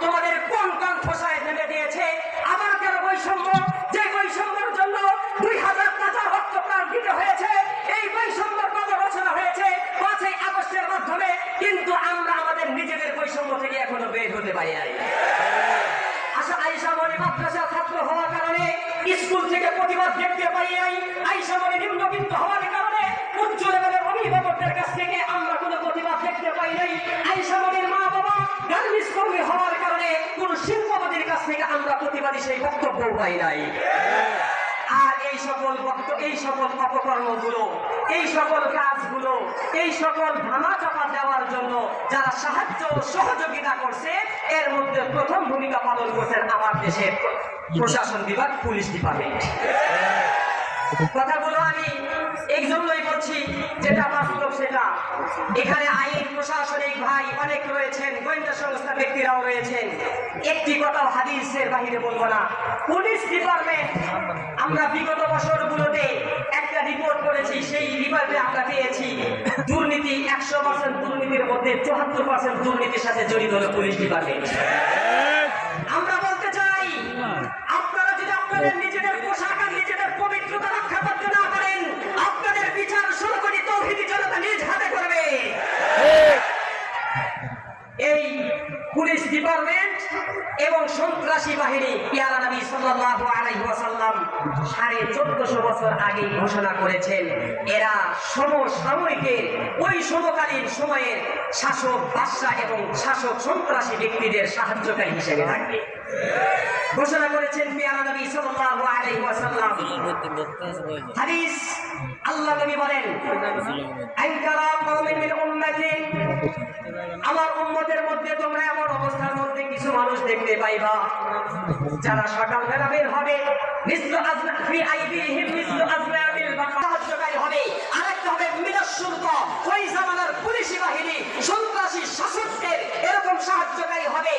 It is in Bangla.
তোমাদের কোন কোন ফসায় নেমে দিয়েছে। আবার কেন বৈষম্য, যে বৈষম্যের জন্য 2000 তাজা রক্ত প্রাণ দিতে হয়েছে, এই বৈষম্যের কথা রচনা হয়েছে 5ই আগস্টের মাধ্যমে, কিন্তু আমরা আমাদের নিজেদের বৈষম্য থেকে এখনো বের হতে পারি নাই। আয়েশা মনি মাদ্রাসার ছাত্র হওয়ার কারণে স্কুল থেকে প্রতিবাদ দেখতে পাই নাই। আয়েশা মনি নিম্নবিত্ত হওয়ার কারণে উচ্চ লেভেলের অভিভাবকদের কাছ থেকে আমরা কোনো প্রতিবাদ দেখতে পাই নাই। আয়েশা মনির মা বাবা গার্মেন্টস কর্মী হওয়ার কারণে কোন শিল্পপতির কাছ থেকে আমরা প্রতিবাদী সেই বক্তব্য পাই নাই। আর এই সকল অপকর্মগুলো, এই সকল কাজগুলো, এই সকল ধামাচাপা দেওয়ার জন্য যারা সাহায্য সহযোগিতা করছে, এর মধ্যে প্রথম ভূমিকা পালন করছেন আমার দেশের প্রশাসন বিভাগ, পুলিশ ডিপার্টমেন্ট। কথাগুলো আমি এই জন্যই বলছি, যেটা বাস্তব সেটা। এখানে আইন প্রশাসনিক ভাই অনেক রয়েছেন, গোয়েন্দা সংস্থা ব্যক্তিরাও রয়েছেন। একটি কথাও হাদিসের বাহিরে বলবো না। পুলিশ ডিপার্টমেন্ট, আমরা বিগত বছরগুলোতে একটা রিপোর্ট করেছি, সেই রিপোর্টে আমরা পেয়েছি দুর্নীতি 100% দুর্নীতির মধ্যে 74% দুর্নীতির সাথে জড়িত হলো পুলিশ ডিপার্টমেন্ট। আমরা বলতে চাই, আপনারা যদি আপনাদের নিজেদের পোশাক আর নিজেদের পবিত্রতা রক্ষা করতে না পারেন, আপনাদের বিচার 16 কোটি তৌহিদি জনতা নিজ হাতে করবে। এই পুলিশ ডিপার্টমেন্ট এবং সন্ত্রাসী বাহিনী পেয়ারা নবী সাল্লাল্লাহু আলাইহি ওয়াসাল্লাম 1450 বছর আগে ঘোষণা করেছেন, এরা সমসাময়িকের ওই সমকালীন সময়ের শাসক বাদশা এবং শাসক সন্ত্রাসী ব্যক্তিদের সাহায্যকারী হিসেবে থাকবে। ঘোষণা করেছেন পেয়ারা নবী সাল্লাল্লাহু আলাইহি ওয়াসাল্লাম। হাদিস, আল্লাহ নবী বলেন, আনকারা কওমিন মিন উম্মতি, আমার উম্মতের মধ্যে তোমরা এমন অবস্থার মধ্যে কিছু মানুষ দেখতে পাইবা যারা সকালবেলা বের হবে, মিসলু আজফি আইদিহিম মিসলু আজরাবিল বাকার, সাহায্যকারী হবে। আরেকটা হবে মিনাশ শুল্ক, ওই জামানার পুলিশ বাহিনী সন্ত্রাসী শাসকদের এরকম সাহায্যকারী হবে।